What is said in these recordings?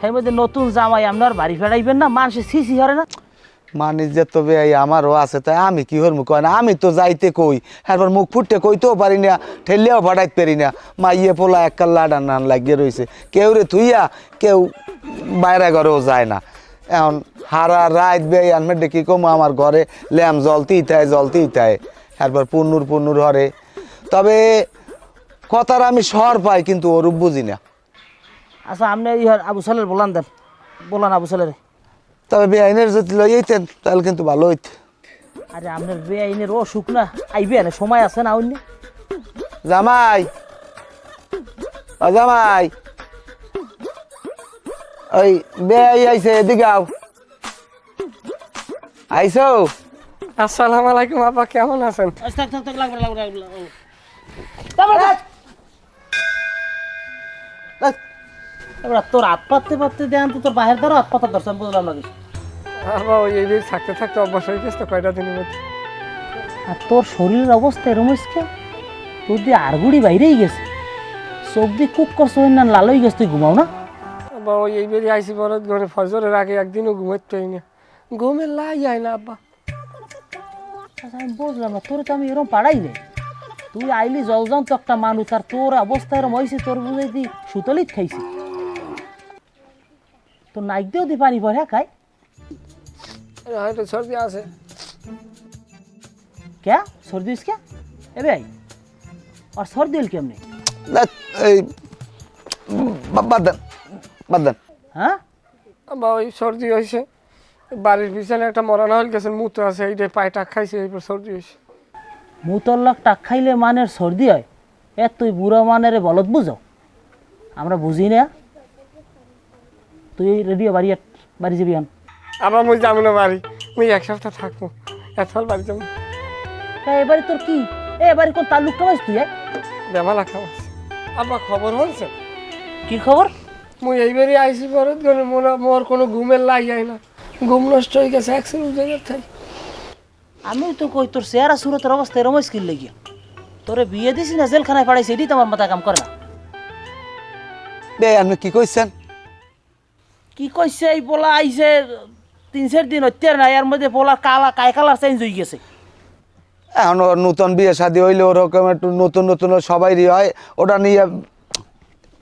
এর মধ্যে নতুন জামাই আপনার বাড়ি ফেরাইবেন না, মানুষের সিসি হরে না। মানে যে তবে আমারও আছে, তাই আমি কি হর মুখ না, আমি তো যাইতে কই, এরপর মুখ ফুটতে কইতেও পারি না, ঠেললেও ফাটাইতে পারি না। মাইয়ে পোলা এক লাডান নান লাগিয়ে রয়েছে, কেউ রে থুইয়া কেউ বাইরে ঘরেও যায় না। এখন হারা রাত বেয়ে আনবে ডেকে কম আমার ঘরে ল্যাম জ্বলতেই থাকে, এরপর পুন্নুর হরে। তবে কথার আমি শহর পাই, কিন্তু ওরূপ বুঝি না। আচ্ছা আপনি আবু সালের বলান আবু সালের। তবে বেআইনের যদি লইতেন তাহলে কিন্তু ভালো হইতে। আরে আপনার বেআইনের অসুখ না, আইবে না, সময় আছে না অন্য। জামাই জামাই, ওই বেআই আইছে, এদিকে আও। আইসো? আসসালামু আলাইকুম আপা, কেমন আছেন? তোর হাত পাততে দেন তো, তোর বাহের দ্বারা হাত পাতা ধরছে, আমি বুঝলাম না কিছু। আপা ওই এই থাকতে থাকতে অভ্যাস হয়ে গেছে তো কয়টা দিনের মধ্যে। আর তোর শরীরের অবস্থা এরম হয়েছে, তোর দিয়ে আরগুড়ি বাইরেই গেছে, চোখ দিয়ে কুক করছো না, লাল হয়ে গেছে, তুই ঘুমাও না? আব্বা ওই এইবারই আইসি বরত ঘরে, ফজরের আগে একদিনও ঘুমাইতে পারি না, ঘুমের লাই যায় না আব্বা। আচ্ছা আমি বুঝলাম না, তোর তো আমি এরকম পাড়াই নেই। তুই আইলি জলজন তো একটা মানুষ, আর তোর অবস্থা এরম হয়েছে, তোর বুঝাই দি সুতলিত খাইছি। তোর নাইক দিয়েও দি পানি পর, হ্যাঁ খাই হয়তো সর্দি আছে। কে সর্দি কে এ ভাই, আর সর্দি হল কেমনি? এই বাদ দেন। হ্যাঁ আব্বা ওই সর্দি হয়েছে, বাড়ির পিছনে একটা মরানা হল গেছে, মুতো আছে, এইটা পায়ে টাক খাইছে, এইবার সর্দি হয়েছে। মুতল্লাক টাক খাইলে মানের সর্দি হয়? তুই বুড়ো মানের বলত বুঝো, আমরা বুঝি না। তুই রেডিও বাড়ি যাবি আন। আবার মুই যাবো না বাড়ি, মুই এক সপ্তাহ থাকবো, এত বাড়ি যাবো। এবারে তোর কি, এবারে কোন তালুকটা পাইস তুই? বেমালা খাওয়া আব্বা, খবর হয়েছে? কি খবর? মুই এইবারই আইসি বরত ঘরে, মোর কোনো ঘুমের লাই যায় না, ঘুম নষ্ট হয়ে গেছে, অ্যাক্সিডেন্ট হয়ে গেছে। আমি তো কই তোর চেহারা সুরতের অবস্থা এরম স্কিল লেগে, তোরে বিয়ে দিছি না জেলখানায় পাঠাইছি, এটি তো আমার মাথা কাম করে না। বে আপনি কি কইছেন? কি কইছে? এই পোলা আইছে 3-4 দিন হত্যার না, এর মধ্যে পোলা কালার চেঞ্জ হয়ে গেছে। এখন ওর নতুন বিয়ে শাদী হইলে ওরকম একটু নতুন সবাইরই হয়, ওটা নিয়ে।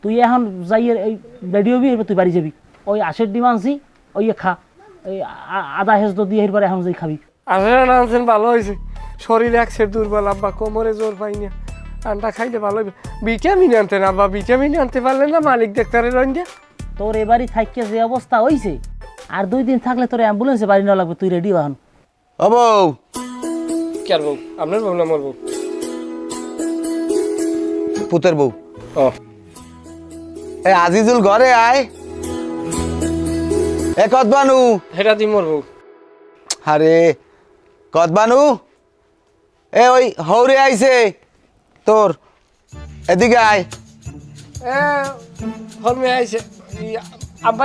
তুই এখন যাই এই রেডিও বি, তুই বাড়ি যাবি, ওই আশের ডিম আনছি, ওই খা, এই আদা হেজদ দিয়ে এরপরে এখন যাই খাবি। আসলে না আনছেন ভালো হয়েছে, শরীর এক সের দুর্বল আব্বা, কোমরে জোর পাই না, আন্ডা খাইলে ভালো হবে। ভিটামিন আনতেন আব্বা, ভিটামিন আনতে পারলেন না, মালিক ডাক্তারের রঞ্জা। তোর এবারই থাইকে যে অবস্থা হয়েছে, আর 2 দিন থাকলে তোর অ্যাম্বুলেন্সে বাড়ি নেওয়া লাগবে, তুই রেডি হন। ও বউ, কি আর বউ? আপনার বউ না মোর বউ? পুতের বউ। ও এ আজিজুল ঘরে আয়। এ কদবানু। হেটা দি মোর বউ। আরে কদবানু, এ ওই হৌরে আইছে তোর, এদিকে আয়। হলমে আইছে আব্বা।